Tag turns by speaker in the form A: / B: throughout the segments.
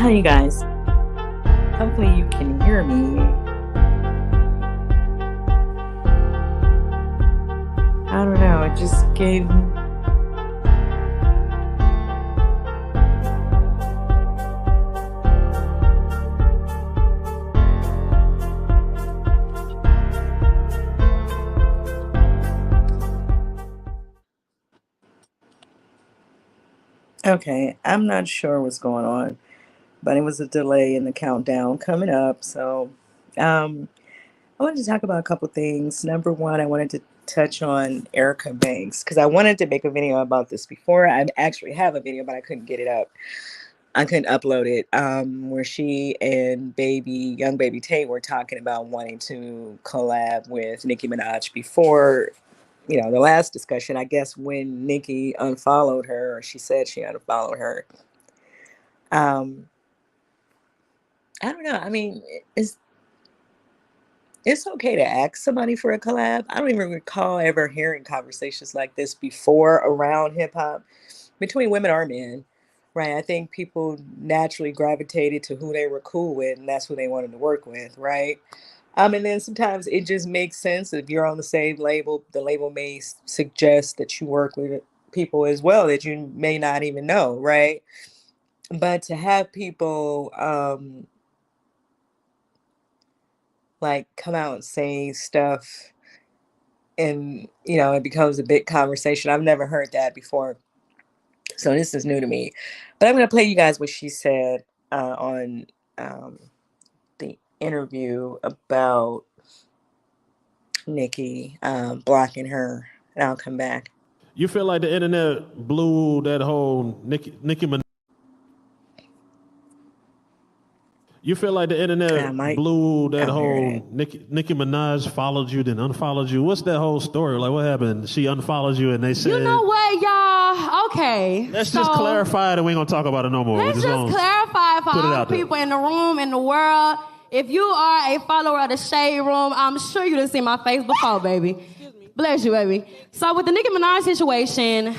A: Hi, you guys. Hopefully, you can hear me. I don't know. It just gave. Okay, I'm not sure what's going on, but it was a delay in the countdown coming up. So, um, I wanted to talk about a couple things. Number one, I wanted to touch on Erica Banks because I wanted to make a video about this before. I actually have a video, but I couldn't get it up. I couldn't upload it. Where she and young baby Tate were talking about wanting to collab with Nicki Minaj before, the last discussion. I guess when Nicki unfollowed her, or she said she unfollowed her. Um, I don't know. I mean, it's it's okay to ask somebody for a collab. I don't even recall ever hearing conversations like this before around hip hop between women or men, right? I think people naturally gravitated to who they were cool with, and that's who they wanted to work with, right? And then sometimes it just makes sense if you're on the same label. The label may suggest that you work with people as well that you may not even know, right? But to have people like come out and say stuff and it becomes a big conversation. I've never heard that before. So this is new to me. But I'm going to play you guys what she said on um, the interview about Nicki blocking her. And I'll come back.
B: You feel like the internet blew that whole Nicki Minaj? You feel like the internet blew that whole Nicki Minaj followed you, then unfollowed you? What's that whole story? Like, what happened? She unfollowed you and they said...
C: You know what, y'all? Okay.
B: Let's just clarify it and we ain't going to talk about it no more.
C: Let's just clarify for all the people in the room, in the world. If you are a follower of the Shade Room, I'm sure you done seen my face before, baby. Bless you, baby. So with the Nicki Minaj situation,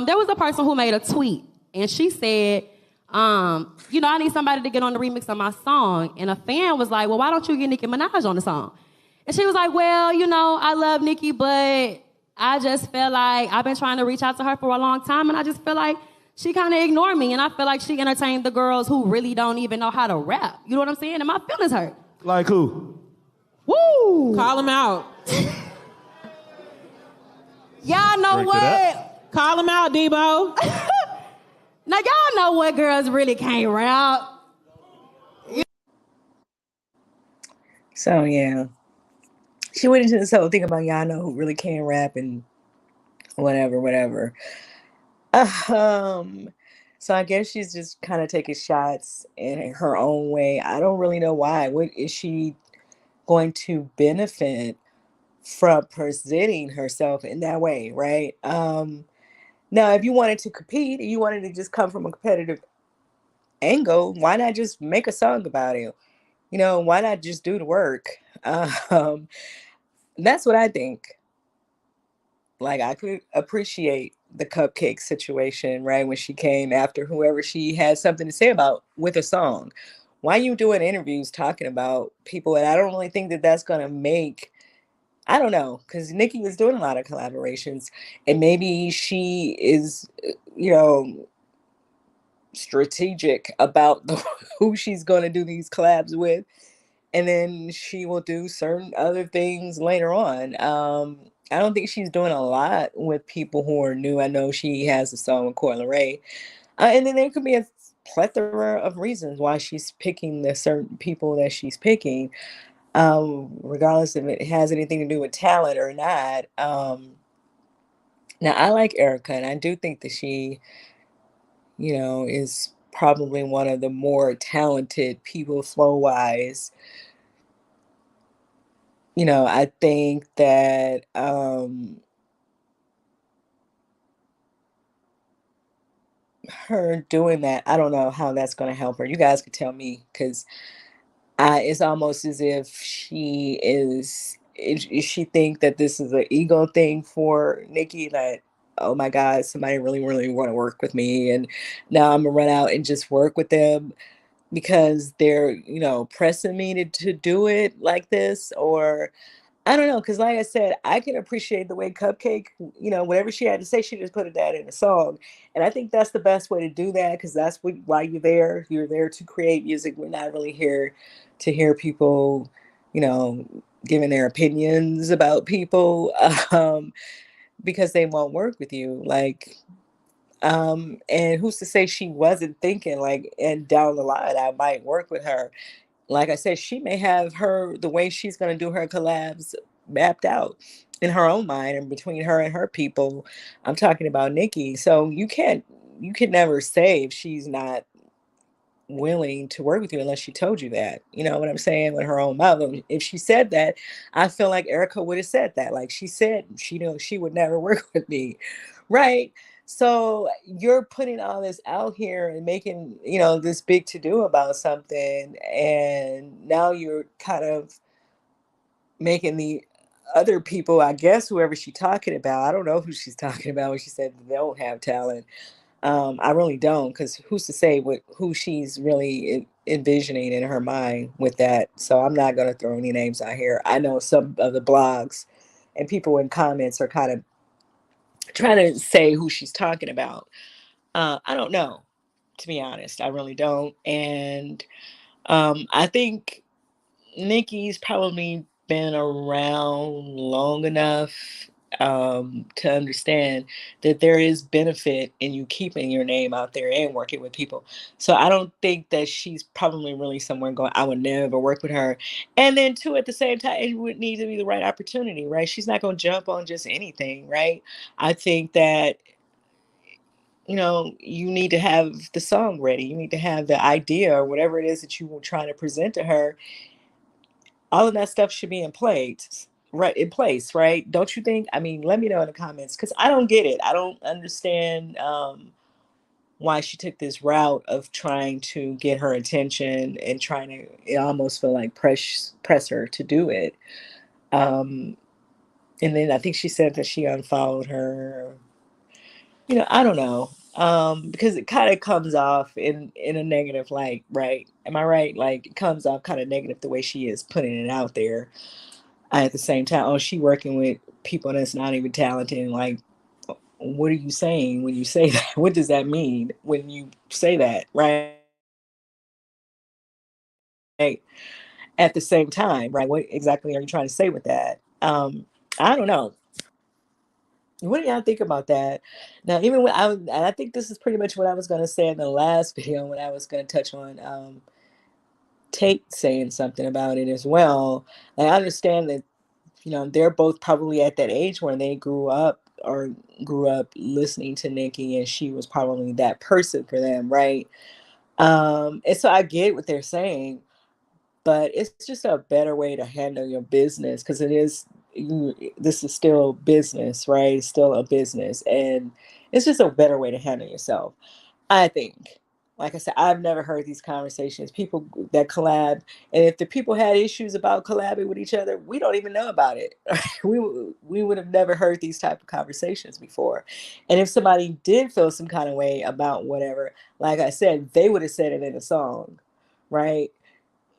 C: there was a person who made a tweet, and she said, I need somebody to get on the remix of my song. And a fan was like, well, why don't you get Nicki Minaj on the song? And she was like, well, I love Nicki, but I just feel like I've been trying to reach out to her for a long time, and I just feel like she kind of ignored me, and I feel like she entertained the girls who really don't even know how to rap. You know what I'm saying? And my feelings hurt.
B: Like who?
C: Woo!
D: Call him out.
C: Y'all know what?
D: Call him out, Debo.
C: Now, y'all know what girls really can't rap.
A: So, yeah. She went into this whole thing about y'all know who really can't rap and whatever. So I guess she's just kind of taking shots in her own way. I don't really know why. What is she going to benefit from presenting herself in that way, right? Now, if you wanted to compete, you wanted to just come from a competitive angle, why not just make a song about it? Why not just do the work? That's what I think. Like, I could appreciate the cupcake situation, right? When she came after whoever she had something to say about with a song. Why you doing interviews talking about people? And I don't really think that that's going to make, I don't know, because Nicki was doing a lot of collaborations, and maybe she is, strategic about who she's going to do these collabs with, and then she will do certain other things later on. I don't think she's doing a lot with people who are new. I know she has a song with Coi Leray, and then there could be a plethora of reasons why she's picking the certain people that she's picking, regardless if it has anything to do with talent or not. Now, I like Erica, and I do think that she, is probably one of the more talented people flow-wise. I think that her doing that, I don't know how that's going to help her. You guys could tell me, because it's almost as if she she think that this is an ego thing for Nicki, that, oh my God, somebody really, really want to work with me, and now I'm gonna run out and just work with them. because they're, pressing me to do it like this, or I don't know, because like I said, I can appreciate the way Cupcake, whatever she had to say, she just put that in a song. And I think that's the best way to do that, because that's why you're there. You're there to create music. We're not really here to hear people, you know, giving their opinions about people, because they won't work with you. And who's to say she wasn't thinking, like, and down the line, I might work with her. Like I said, she may have the way she's going to do her collabs mapped out in her own mind and between her and her people. I'm talking about Nicki. So you can never say if she's not willing to work with you unless she told you that. You know what I'm saying? With her own mouth. If she said that, I feel like Erica would have said that. Like she said, she would never work with me. Right. So you're putting all this out here and making, this big to do about something. And now you're kind of making the other people, I guess, whoever she's talking about, I don't know who she's talking about when she said they don't have talent. I really don't, because who's to say who she's really envisioning in her mind with that? So I'm not going to throw any names out here. I know some of the blogs and people in comments are kind of trying to say who she's talking about. I don't know, to be honest. I really don't. And I think Nicki's probably been around long enough to understand that there is benefit in you keeping your name out there and working with people. So I don't think that she's probably really somewhere going, I would never work with her. And then too, at the same time, it would need to be the right opportunity, right? She's not going to jump on just anything, right? I think that you need to have the song ready. You need to have the idea or whatever it is that you were trying to present to her. All of that stuff should be in place, right? In place, right? Don't you think? I mean, let me know in the comments, because I don't get it. I don't understand why she took this route of trying to get her attention and trying to. It almost feel like press her to do it. Um, and then I think she said that she unfollowed her. I don't know. Because it kind of comes off in a negative light, right? Am I right? Like, it comes off kind of negative the way she is putting it out there. At the same time, oh, she working with people that's not even talented. And like, what are you saying when you say that? What does that mean when you say that, right? At the same time, right? What exactly are you trying to say with that? I don't know. What do y'all think about that? Now, even when and I think this is pretty much what I was going to say in the last video when I was going to touch on Tate saying something about it as well. Like, I understand that they're both probably at that age where they grew up listening to Nicki, and she was probably that person for them, right? And so I get what they're saying, but it's just a better way to handle your business, because this is still business, right? It's still a business, and it's just a better way to handle yourself, I think. Like I said, I've never heard these conversations. People that collab, and if the people had issues about collabing with each other, we don't even know about it. We would have never heard these type of conversations before. And if somebody did feel some kind of way about whatever, like I said, they would have said it in a song, right?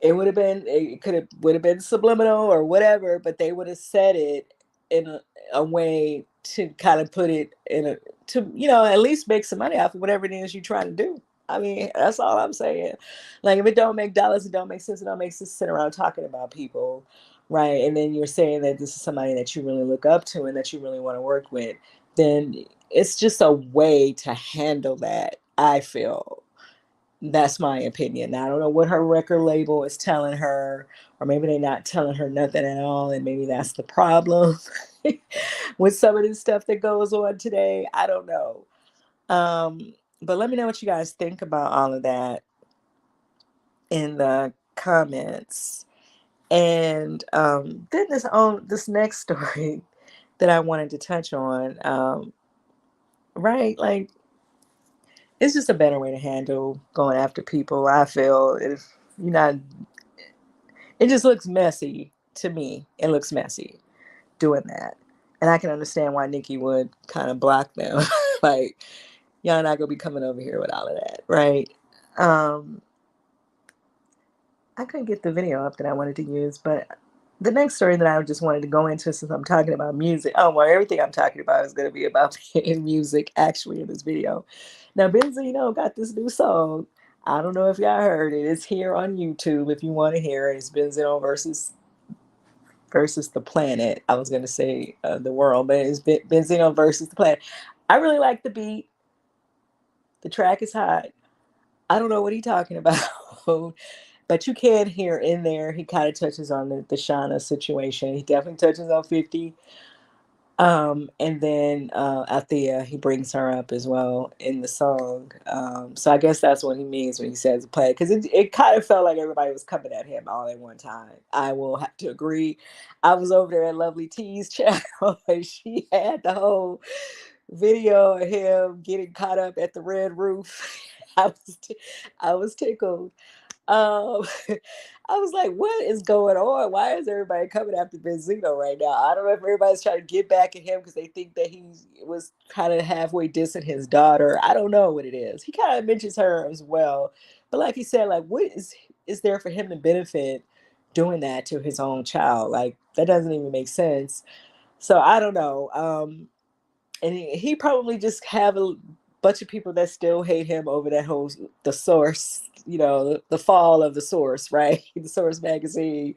A: Would have been subliminal or whatever, but they would have said it in a way to kind of put it in to at least make some money off of whatever it is you're trying to do. I mean, that's all I'm saying. Like, if it don't make dollars, it don't make sense. It don't make sense to sit around talking about people, right? And then you're saying that this is somebody that you really look up to and that you really want to work with, then it's just a way to handle that, I feel. That's my opinion. Now, I don't know what her record label is telling her, or maybe they're not telling her nothing at all, and maybe that's the problem with some of this stuff that goes on today. I don't know. But let me know what you guys think about all of that in the comments. And then this next story that I wanted to touch on, right? Like, it's just a better way to handle going after people. I feel if you're not, it just looks messy to me. It looks messy doing that. And I can understand why Nicki would kind of block them. Like, y'all not gonna be coming over here with all of that, right? Um, I couldn't get the video up that I wanted to use, but the next story that I just wanted to go into, since I'm talking about music. Oh, well, everything I'm talking about is going to be about in music, actually, in this video. Now, Benzino got this new song. I don't know if y'all heard it. It's here on YouTube if you want to hear it. It's Benzino versus the planet. I was going to say the world, but it's Benzino versus the planet. I really like the beat. The track is hot. I don't know what he's talking about. But you can hear in there, he kind of touches on the Shauna situation. He definitely touches on 50. And then Althea, he brings her up as well in the song. So I guess that's what he means when he says play. Because it kind of felt like everybody was coming at him all at one time. I will have to agree. I was over there at Lovely T's channel, and she had the whole video of him getting caught up at the red roof. I was tickled. Um, I was like, what is going on? Why is everybody coming after Benzino right now? I don't know if everybody's trying to get back at him because they think that he was kind of halfway dissing his daughter. I don't know what it is. He kind of mentions her as well. But like he said, like, what is there for him to benefit doing that to his own child? Like, that doesn't even make sense. So I don't know. And he probably just have a bunch of people that still hate him over that whole the source, the fall of the source, right? The Source magazine.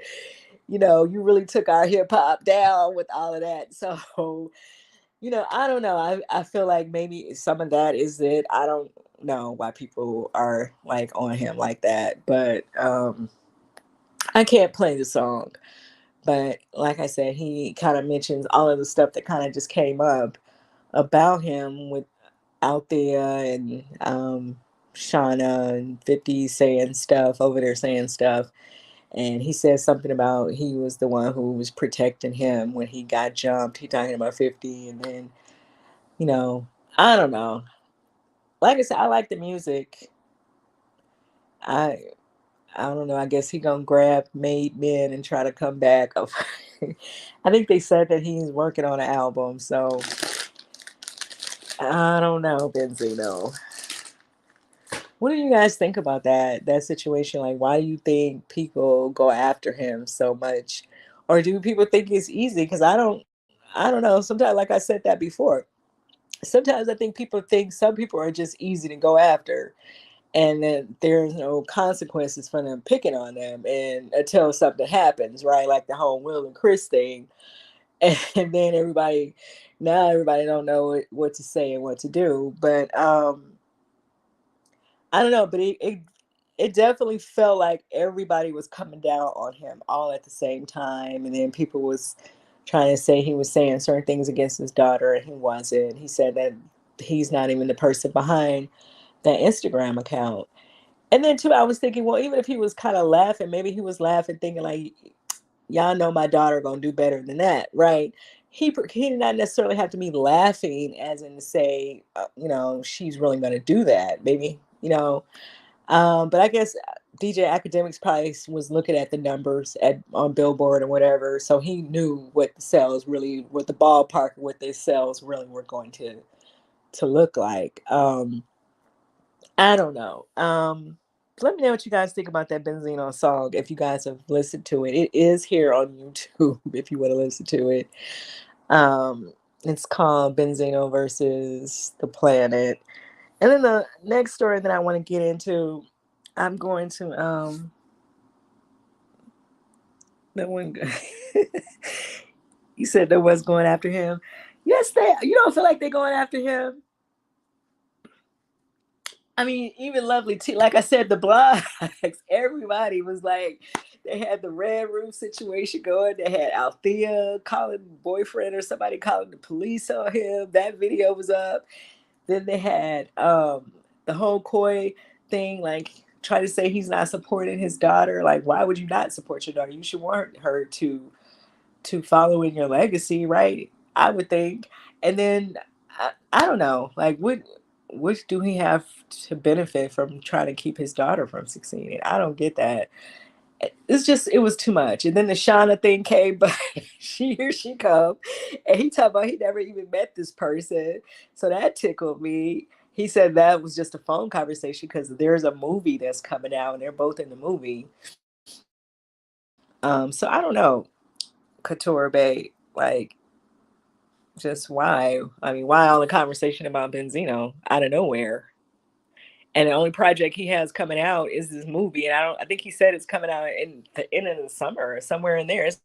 A: You really took our hip hop down with all of that. So, I don't know. I feel like maybe some of that is it. I don't know why people are like on him like that, but I can't play the song. But like I said, he kind of mentions all of the stuff that kind of just came up about him with out there and Shauna and 50 saying stuff over there saying stuff. And he says something about he was the one who was protecting him when he got jumped. He talking about 50. And then, I don't know. Like I said, I like the music. I I don't know. I guess he gonna grab Made Men and try to come back. I think they said that he's working on an album, so I don't know, Benzino. What do you guys think about that situation? Like, why do you think people go after him so much, or do people think it's easy? Because I don't know. Sometimes, like I said that before, sometimes I think people think some people are just easy to go after, and then there's no consequences for them picking on them, and until something happens, right? Like the whole Will and Chris thing, and then everybody don't know what to say and what to do, but I don't know, but it definitely felt like everybody was coming down on him all at the same time, and then people was trying to say he was saying certain things against his daughter, and he wasn't. He said that he's not even the person behind that Instagram account. And then too, I was thinking, well, even if he was kind of laughing, maybe he was laughing, thinking like, y'all know my daughter gonna do better than that, right? He did not necessarily have to be laughing, as in to say, she's really gonna do that, maybe, but I guess DJ Academics probably was looking at the numbers on Billboard or whatever, so he knew what the sales really, what the ballpark, what the sales really were going to look like. I don't know. Let me know what you guys think about that Benzino song. If you guys have listened to it, it is here on YouTube. If you want to listen to it, it's called Benzino versus the Planet. And then the next story that I want to get into, I'm going to no one. You said no one's going after him. Yes, you don't feel like they're going after him. I mean, even Lovely T, like I said, the blogs, everybody was like, they had the red room situation going. They had Althea calling boyfriend or somebody calling the police on him. That video was up. Then they had the whole Koi thing, like trying to say he's not supporting his daughter. Like, why would you not support your daughter? You should want her to follow in your legacy, right? I would think. And then I don't know, like what do he have to benefit from trying to keep his daughter from succeeding? I don't get that. It was too much. And then the Shauna thing came, but here she come, and he talked about he never even met this person, so that tickled me. He said that was just a phone conversation because there's a movie that's coming out, and they're both in the movie. So I don't know, Couture Bay, like, just why? I mean, why all the conversation about Benzino out of nowhere? And the only project he has coming out is this movie, and I think he said it's coming out in the end of the summer or somewhere in there. It's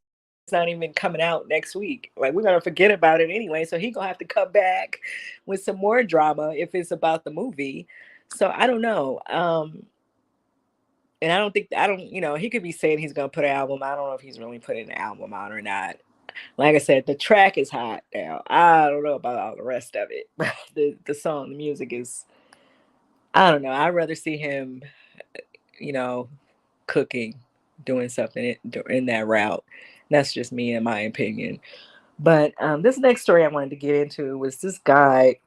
A: not even coming out next week. Like, we're gonna forget about it anyway, so he gonna have to come back with some more drama if it's about the movie. So I don't know. And I don't, he could be saying he's gonna put an album. I don't know if he's really putting an album out or not. Like I said, the track is hot now. I don't know about all the rest of it. The song, the music is, I don't know. I'd rather see him, you know, cooking, doing something in that route. That's just me in my opinion. But this next story I wanted to get into was this guy.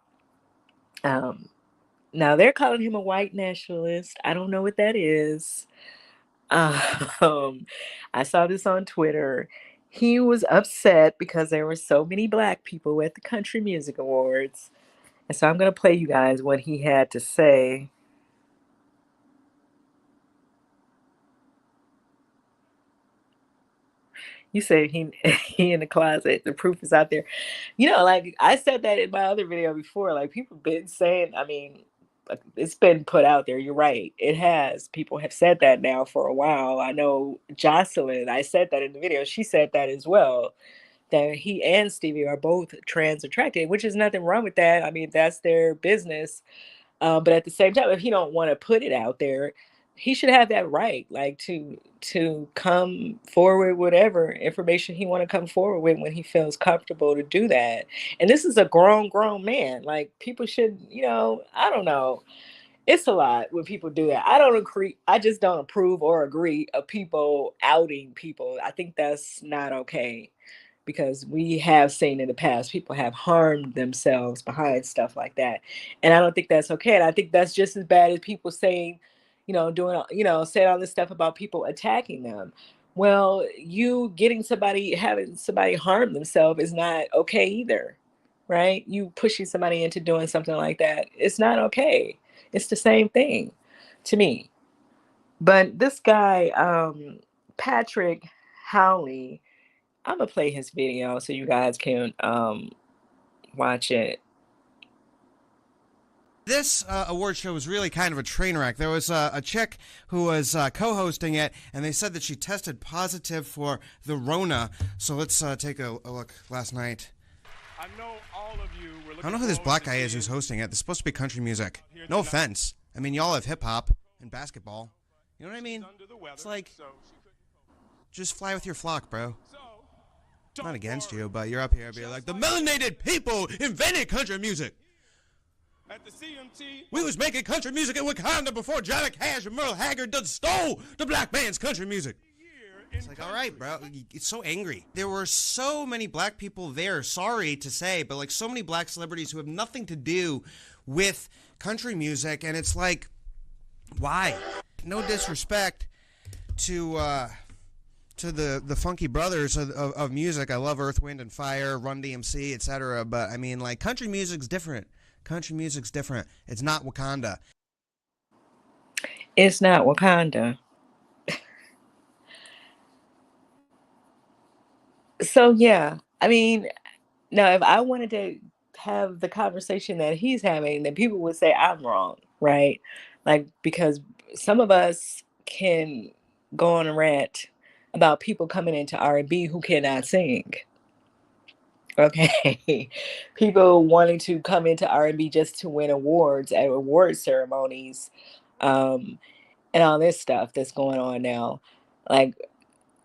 A: Now they're calling him a white nationalist. I don't know what that is. Um, I saw this on Twitter. He was upset because there were so many black people at the Country Music Awards. And so I'm going to play you guys what he had to say. You say he he in the closet. The proof is out there. Like I said that in my other video before. Like, people been saying, I mean, it's been put out there. You're right. It has. People have said that now for a while. I know Jocelyn, I said that in the video. She said that as well. That he and Stevie are both trans attracted, which is nothing wrong with that. I mean, that's their business. But at the same time, if he don't want to put it out there, he should have that right, like to come forward with whatever information he want to come forward with when he feels comfortable to do that. And this is a grown man. Like, people should, I don't know. It's a lot when people do that. I don't agree. I just don't approve or agree of people outing people. I think that's not okay, because we have seen in the past people have harmed themselves behind stuff like that. And I don't think that's okay. And I think that's just as bad as people saying, saying all this stuff about people attacking them. Well, you having somebody harm themselves is not okay either, right? You pushing somebody into doing something like that, it's not okay. It's the same thing to me. But this guy, Patrick Howley, I'm gonna play his video so you guys can watch it.
E: This award show was really kind of a train wreck. There was a chick who was co-hosting it, and they said that she tested positive for the Rona. So let's take a look. Last night, I know all of you were looking. I don't know who this black guy is who's hosting it. It's supposed to be country music. No offense. I mean, y'all have hip hop and basketball. You know what I mean? It's like, just fly with your flock, bro. Not against you, but you're up here being like, the melanated people invented country music. At the CMT, we was making country music in Wakanda before Johnny Cash and Merle Haggard done stole the black man's country music. It's like, all right, bro. It's so angry. There were so many black people there, sorry to say, but like so many black celebrities who have nothing to do with country music, and it's like, why? No disrespect to the funky brothers of music. I love Earth, Wind, and Fire, Run DMC, etc. But I mean, like, country music's different. Country music's different. It's not Wakanda.
A: It's not Wakanda. So yeah, I mean, now if I wanted to have the conversation that he's having, then people would say I'm wrong, right? Like, because some of us can go on a rant about people coming into R&B who cannot sing. Okay. People wanting to come into R&B just to win awards at award ceremonies, and all this stuff that's going on now. Like,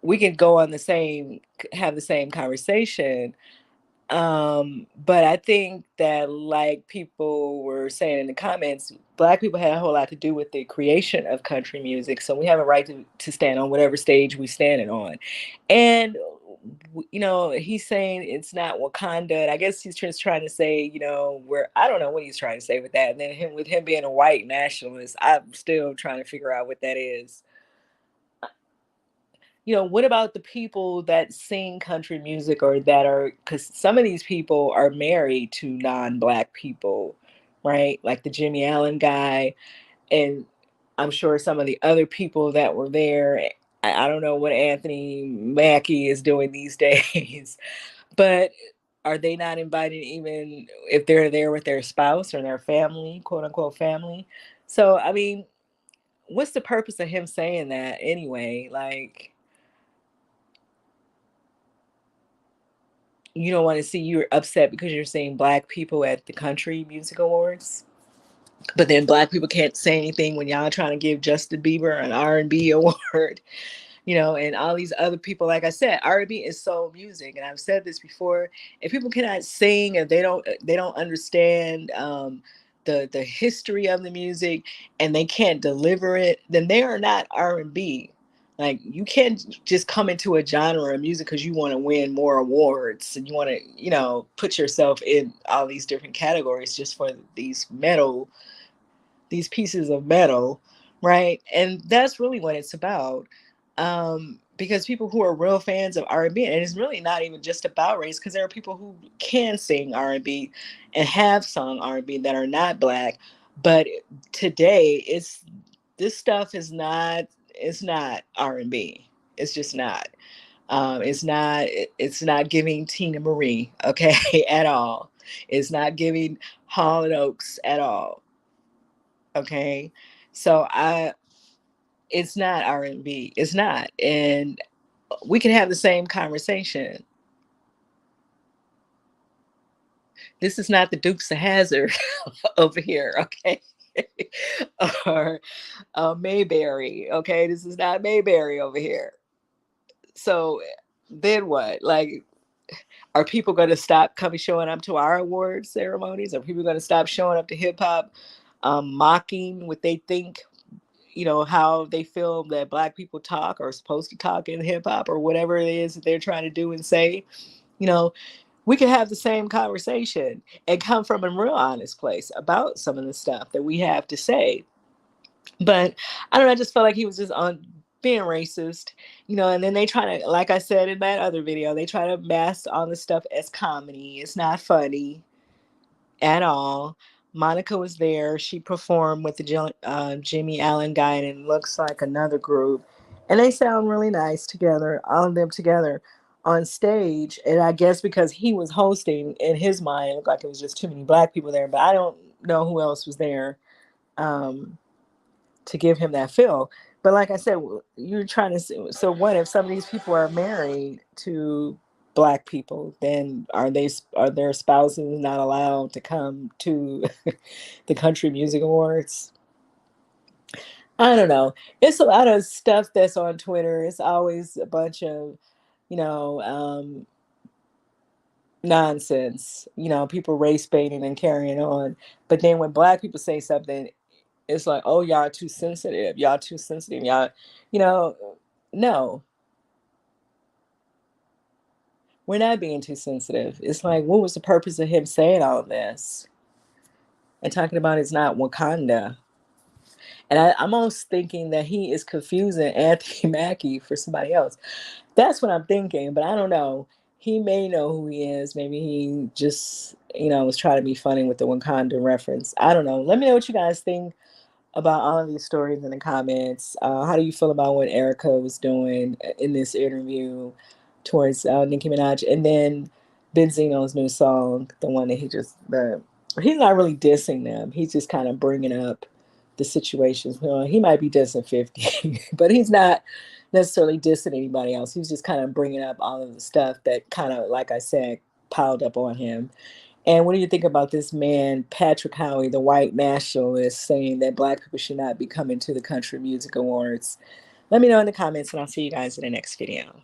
A: we can go on have the same conversation. But I think that, like people were saying in the comments, black people had a whole lot to do with the creation of country music. So we have a right to stand on whatever stage we standing on. And, he's saying it's not Wakanda. And I guess he's just trying to say, I don't know what he's trying to say with that. And then with him being a white nationalist, I'm still trying to figure out what that is. What about the people that sing country music, or that are, because some of these people are married to non-black people, right? Like the Jimmy Allen guy. And I'm sure some of the other people that were there, I don't know what Anthony Mackie is doing these days, but are they not invited even if they're there with their spouse or their family, quote unquote family? So, I mean, what's the purpose of him saying that anyway? Like, you don't want to see, you're upset because you're seeing black people at the country music awards, but then black people can't say anything when y'all trying to give Justin Bieber an R&B award. And all these other people. Like I said, R&B is soul music, and I've said this before. If people cannot sing, if they don't understand the history of the music, and they can't deliver it, then they are not R&B. Like, you can't just come into a genre of music because you want to win more awards and you want to, put yourself in all these different categories just for these pieces of metal, right? And that's really what it's about. Because people who are real fans of R&B, and it's really not even just about race, because there are people who can sing R&B and have sung R&B that are not black. But today, this stuff is not. It's not R&B. It's just not. It's not giving Tina Marie, okay, at all. It's not giving Hall and Oaks at all. Okay, so it's not R&B. It's not, and we can have the same conversation. This is not the Dukes of Hazzard over here, okay, or Mayberry, okay. This is not Mayberry over here. So then what? Like, are people going to stop showing up to our award ceremonies? Are people going to stop showing up to hip hop, mocking what they think, how they feel that black people talk or are supposed to talk in hip hop, or whatever it is that they're trying to do and say? We could have the same conversation and come from a real honest place about some of the stuff that we have to say. But I don't know, I just felt like he was just on being racist, and then they try to, like I said in that other video, they try to mask all this stuff as comedy. It's not funny at all. Monica was there. She performed with the Jimmy Allen guy, and it looks like another group. And they sound really nice together, all of them together on stage. And I guess because he was hosting, in his mind, it looked like it was just too many black people there. But I don't know who else was there to give him that feel. But like I said, you're trying to. So what if some of these people are married to black people? Then are their spouses not allowed to come to the Country Music Awards? I don't know. It's a lot of stuff that's on Twitter. It's always a bunch of, nonsense. People race baiting and carrying on. But then when black people say something, it's like, oh, y'all too sensitive. Y'all too sensitive. Y'all, no, we're not being too sensitive. It's like, what was the purpose of him saying all of this and talking about it's not Wakanda? And I'm almost thinking that he is confusing Anthony Mackie for somebody else. That's what I'm thinking, but I don't know. He may know who he is. Maybe he just, was trying to be funny with the Wakanda reference. I don't know. Let me know what you guys think about all of these stories in the comments. How do you feel about what Erica was doing in this interview towards Nicki Minaj? And then Benzino's new song, the one that he's not really dissing them. He's just kind of bringing up the situations. He might be dissing 50, but he's not necessarily dissing anybody else. He's just kind of bringing up all of the stuff that kind of, like I said, piled up on him. And what do you think about this man, Patrick Howley, the white nationalist, saying that black people should not be coming to the Country Music Awards? Let me know in the comments, and I'll see you guys in the next video.